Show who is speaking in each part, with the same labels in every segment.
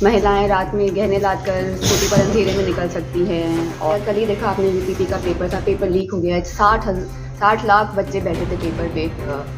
Speaker 1: महिलाएं रात में गहने लाद कर स्कूटी पर अंधेरे में निकल सकती हैं। और कल ही देखा आपने यूपीपी का पेपर था, पेपर लीक हो गया है। 60 लाख बच्चे बैठे थे पेपर पे।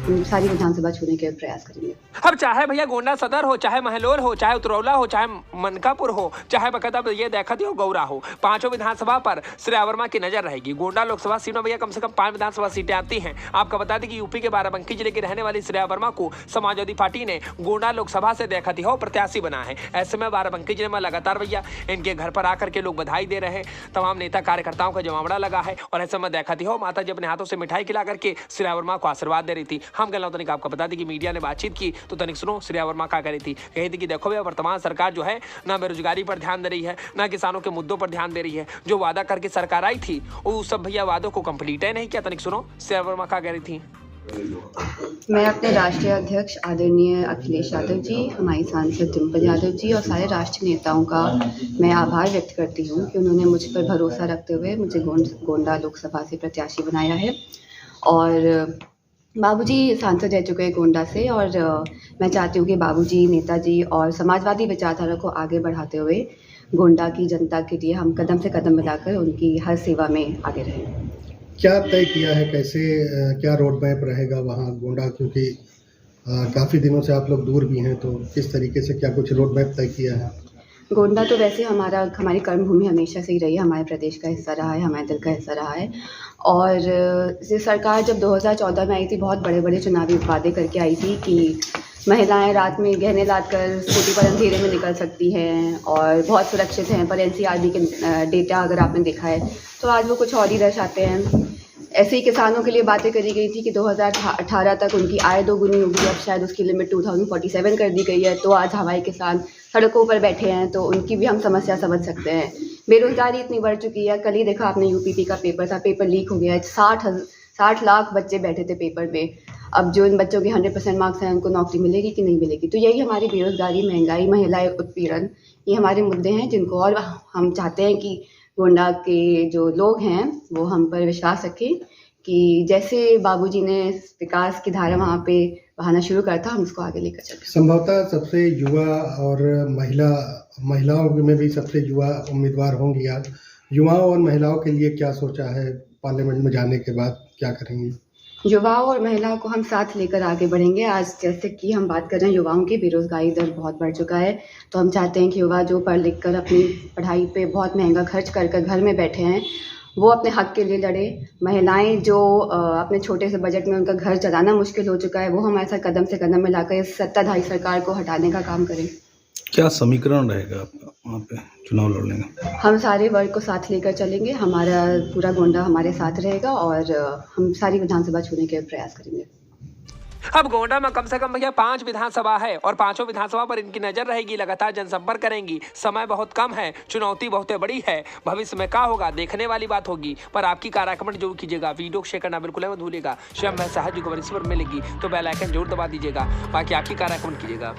Speaker 1: हम सारी विधानसभा छूने के प्रयास करेंगे।
Speaker 2: अब चाहे भैया गोंडा सदर हो, चाहे महलोल हो, चाहे उतरौला हो, चाहे मनकापुर हो, चाहे बकायदा ये देखती हो गौरा हो, पांचों विधानसभा पर श्रेया वर्मा की नजर रहेगी। गोंडा लोकसभा सीट में भैया कम से कम 5 विधानसभा सीटें आती हैं। आपको बता दें कि यूपी के बाराबंकी जिले की रहने वाली श्रेया वर्मा को समाजवादी पार्टी ने गोंडा लोकसभा से देखती हो प्रत्याशी बना है। ऐसे में बाराबंकी जिले में लगातार भैया इनके घर पर आकर के लोग बधाई दे रहे हैं। तमाम नेता कार्यकर्ताओं का जमावड़ा लगा है और ऐसे में देखती हो माता जी अपने हाथों से मिठाई खिला करके श्रेया वर्मा को आशीर्वाद दे रही थी। हम कहना तनिक आपको बता दें कि मीडिया ने बातचीत की तो तनिक सुनो श्रेया वर्मा क्या कह रही थी। कही थी कि देखो भैया वर्तमान सरकार जो है ना बेरोजगारी पर ध्यान दे रही है, ना किसानों के मुद्दों पर ध्यान दे रही है। जो वादा करके सरकार आई थी वो सब भैया वादों को कंप्लीट है नहीं किया। तनिक सुनो श्रेया वर्मा क्या कह रही थी।
Speaker 1: मैं अपने राष्ट्रीय अध्यक्ष आदरणीय अखिलेश यादव जी, हमारी सांसद डिम्पल यादव जी और सारे राष्ट्रीय नेताओं का मैं आभार व्यक्त करती हूँ कि उन्होंने मुझ पर भरोसा रखते हुए मुझे गोंडा लोकसभा से प्रत्याशी बनाया है। और बाबूजी सांसद रह चुके हैं गोंडा से और मैं चाहती हूँ कि बाबूजी, नेताजी और समाजवादी विचारधारा को आगे बढ़ाते हुए गोंडा की जनता के लिए हम कदम से कदम मिलाकर उनकी हर सेवा में आगे रहें।
Speaker 3: क्या तय किया है, कैसे क्या रोड मैप रहेगा वहाँ गोंडा, क्योंकि काफ़ी दिनों से आप लोग दूर भी हैं, तो किस तरीके से क्या कुछ रोड मैप तय किया है?
Speaker 1: गोंडा तो वैसे हमारी कर्मभूमि हमेशा से ही रही है, हमारे प्रदेश का हिस्सा रहा है, हमारे दिल का हिस्सा रहा है। और ये सरकार जब 2014 में आई थी बहुत बड़े बड़े चुनावी वादे करके आई थी कि महिलाएं रात में गहने लाद कर स्कूटी पर अंधेरे में निकल सकती हैं और बहुत सुरक्षित हैं। पर एनसीआरबी के डेटा अगर आपने देखा है तो आज वो कुछ और ही दर्शाते हैं। ऐसे ही किसानों के लिए बातें करी गई थी कि 2018 तक उनकी आय दोगुनी होगी, अब शायद उसकी लिमिट 2047 कर दी गई है। तो आज हमारे किसान सड़कों पर बैठे हैं तो उनकी भी हम समस्या समझ सकते हैं। बेरोजगारी इतनी बढ़ चुकी है। कल ही देखा आपने यूपीपी का पेपर था, पेपर लीक हो गया है। 60 लाख बच्चे बैठे थे पेपर पे। अब जो इन बच्चों के 100% मार्क्स हैं उनको नौकरी मिलेगी कि नहीं मिलेगी। तो यही हमारी बेरोजगारी, महंगाई, महिलाएं उत्पीड़न, ये हमारे मुद्दे हैं जिनको और हम चाहते हैं कि गोंडा के जो लोग हैं वो हम पर विश्वास रखें कि जैसे बाबूजी ने विकास की धारा वहाँ पे बहाना शुरू करा था, हम उसको आगे लेकर चलें।
Speaker 3: संभवतः सबसे युवा और महिलाओं में भी सबसे युवा उम्मीदवार होंगी आप। युवाओं और महिलाओं के लिए क्या सोचा है, पार्लियामेंट में जाने के बाद क्या करेंगी?
Speaker 1: युवाओं और महिलाओं को हम साथ लेकर आगे बढ़ेंगे। आज जैसे कि हम बात कर रहे हैं युवाओं की, बेरोजगारी दर बहुत बढ़ चुका है, तो हम चाहते हैं कि युवा जो पढ़ लिख कर अपनी पढ़ाई पे बहुत महंगा खर्च कर घर में बैठे हैं वो अपने हक के लिए लड़े। महिलाएं जो अपने छोटे से बजट में उनका घर चलाना मुश्किल हो चुका है, वो हमारे साथ कदम से कदम मिलाकर इस सत्ताधारी सरकार को हटाने का काम करें।
Speaker 4: क्या समीकरण रहेगा आपका वहाँ पे चुनाव लड़ने का?
Speaker 1: हम सारे वर्ग को साथ लेकर चलेंगे, हमारा पूरा गोंडा हमारे साथ रहेगा और हम सारी विधानसभा छूने के प्रयास करेंगे।
Speaker 2: अब गोंडा में कम से कम भैया 5 विधानसभा है और पांचों विधानसभा पर इनकी नजर रहेगी। लगातार जनसंपर्क करेंगी। समय बहुत कम है, चुनौती बहुत बड़ी है। भविष्य में क्या होगा देखने वाली बात होगी। पर आपकी कार्य कमेंट जरूर कीजिएगा, वीडियो शेयर करना बिल्कुल मत भूलिएगा। स्वयं मैं सहज खबर इस पर मिलेगी तो बेल आइकन जरूर दबा दीजिएगा। बाकी आपकी कार्य कमेंट कीजिएगा।